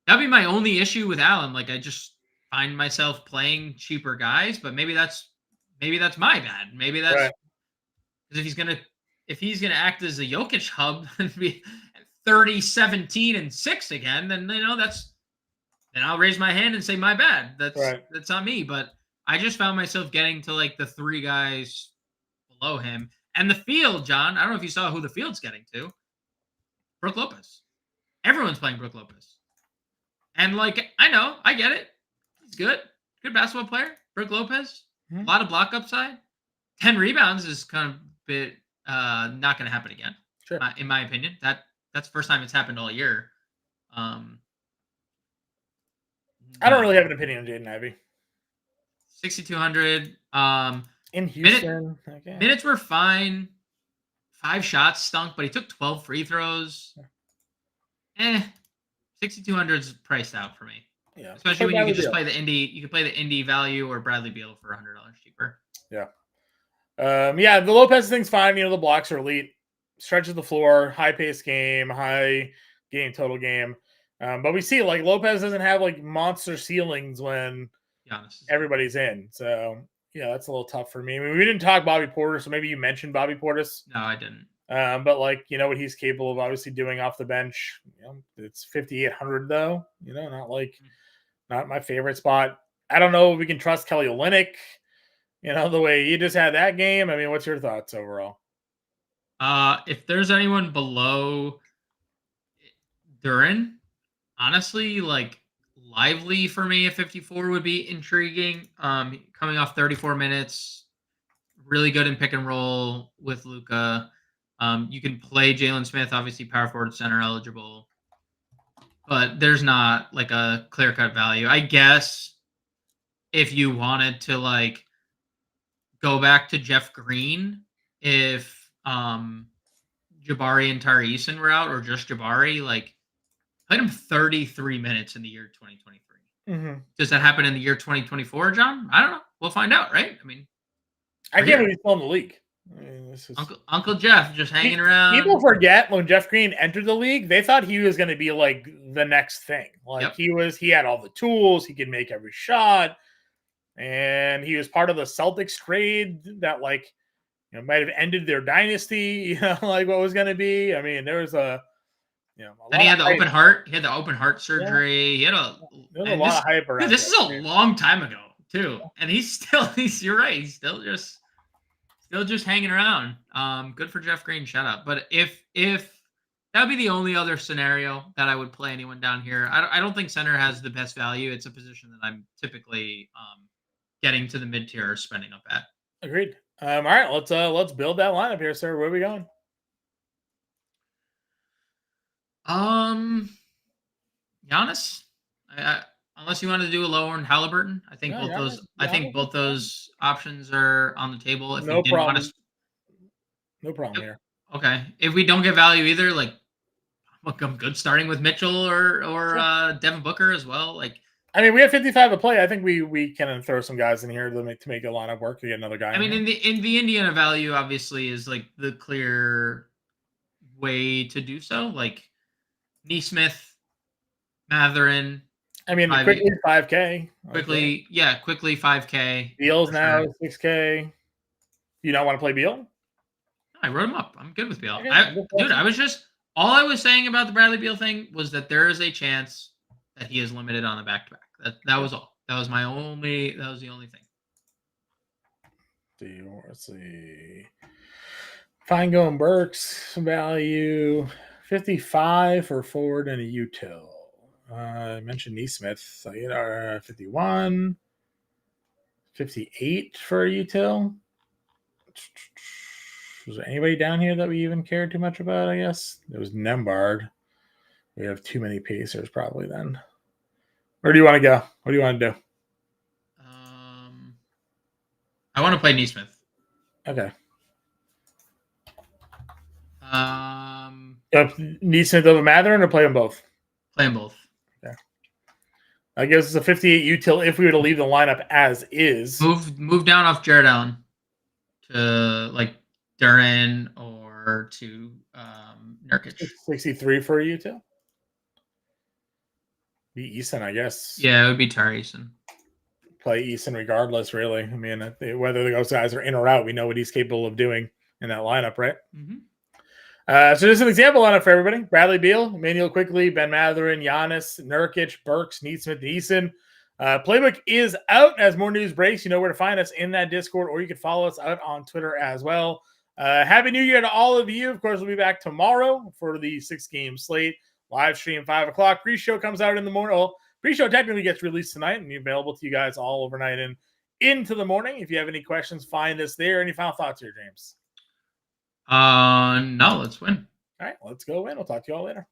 that'd be my only issue with Allen. Like I just find myself playing cheaper guys, but maybe that's my bad. Maybe that's because if he's gonna act as a Jokic hub and be 30, 17, and 6 again, then then I'll raise my hand and say my bad. That's on me. But I just found myself getting to like the 3 guys below him. And the field, John, I don't know if you saw who the field's getting to. Brook Lopez. Everyone's playing Brook Lopez. And like, I get it. He's good. Good basketball player. Brook Lopez. A lot of block upside. 10 rebounds is kind of a bit not going to happen again. Sure. In my opinion. That's the first time it's happened all year. I don't really have an opinion on Jaden Ivey. 6,200. In Houston. Minutes were fine. 5 shots stunk, but he took 12 free throws. 6,200 is priced out for me. Yeah, especially when you can just play the Indy. You can play the Indy value or Bradley Beal for $100 cheaper. Yeah. The Lopez thing's fine. The blocks are elite. Stretches the floor, high pace game, high game total game. But we see like Lopez doesn't have like monster ceilings when everybody's in. So yeah, that's a little tough for me. I mean, we didn't talk Bobby Portis, so maybe you mentioned Bobby Portis. No, I didn't. But like, what he's capable of obviously doing off the bench. It's 5,800 though. Not my favorite spot. I don't know if we can trust Kelly Olynyk. The way he just had that game. I mean, what's your thoughts overall? If there's anyone below Duran, honestly, like Lively for me at 54 would be intriguing. Coming off 34 minutes, really good in pick and roll with Luka. You can play Jalen Smith, obviously power forward, center eligible, but there's not like a clear cut value. I guess if you wanted to like go back to Jeff Green, if Jabari and Tyrese were out, or just Jabari, like played him 33 minutes in the year 2023. Mm-hmm. Does that happen in the year 2024, John? I don't know. We'll find out, right? I mean, I can't believe he's still in the league. I mean, this is... Uncle Jeff just hanging around. People forget when Jeff Green entered the league, they thought he was going to be like the next thing. Like he had all the tools, he could make every shot, and he was part of the Celtics trade that might have ended their dynasty. Like what was going to be. I mean, there was a and he had the open heart. He had the open heart surgery. Yeah. He had a lot of hype around. Dude, this is a long time ago too, and you're right. He's still just hanging around. Good for Jeff Green. Shout out. But if that would be the only other scenario that I would play anyone down here. I don't think center has the best value. It's a position that I'm typically getting to the mid tier or spending up at. Agreed. All right, let's build that lineup here, sir. Where are we going? Giannis. Unless you want to do a lower in Haliburton, I think both those options are on the table. If no problem. No problem here. Okay, if we don't get value either, like I'm good starting with Mitchell or Devin Booker as well. Like, I mean, we have 55 to play. I think we can throw some guys in here to make the lineup work to get another guy. I mean, in the Indiana value, obviously, is like the clear way to do so. Like Nesmith, Matherin. I mean, quickly 5K. Quickly 5K. Beal's now 6K. You don't want to play Beal? I wrote him up. I'm good with Beal. Okay, All I was saying about the Bradley Beal thing was that there is a chance that he is limited on the back-to-back. That was all. That was the only thing. Let's see. Fine going Burks value 55 for forward and a util. I mentioned Nesmith. So 51, 58 for a util. Was there anybody down here that we even cared too much about? I guess it was Nembhard. We have too many pacers probably then. Where do you want to go? What do you want to do? I want to play Nesmith. Okay. Nesmith over Matherin or play them both? Play them both. Okay. I guess it's a 58 util if we were to leave the lineup as is. Move down off Jared Allen to like Duran or to Nurkic. 63 for a util. Be Eason, I guess. Yeah, it would be Tyrese. Play Eason regardless, really. I mean, whether those guys are in or out, we know what he's capable of doing in that lineup, right? Mm-hmm. So just an example lineup for everybody. Bradley Beal, Emmanuel Quickly, Ben Matherin, Giannis, Nurkic, Burks, Nesmith, Eason. Playbook is out as more news breaks. You know where to find us in that Discord, or you can follow us out on Twitter as well. Happy New Year to all of you. Of course, we'll be back tomorrow for the 6-game slate. Live stream 5 o'clock. Pre-show comes out in the morning. Well, pre-show technically gets released tonight and be available to you guys all overnight and into the morning. If you have any questions, find us there. Any final thoughts here, James? No, let's win. All right, let's go win. We'll talk to you all later.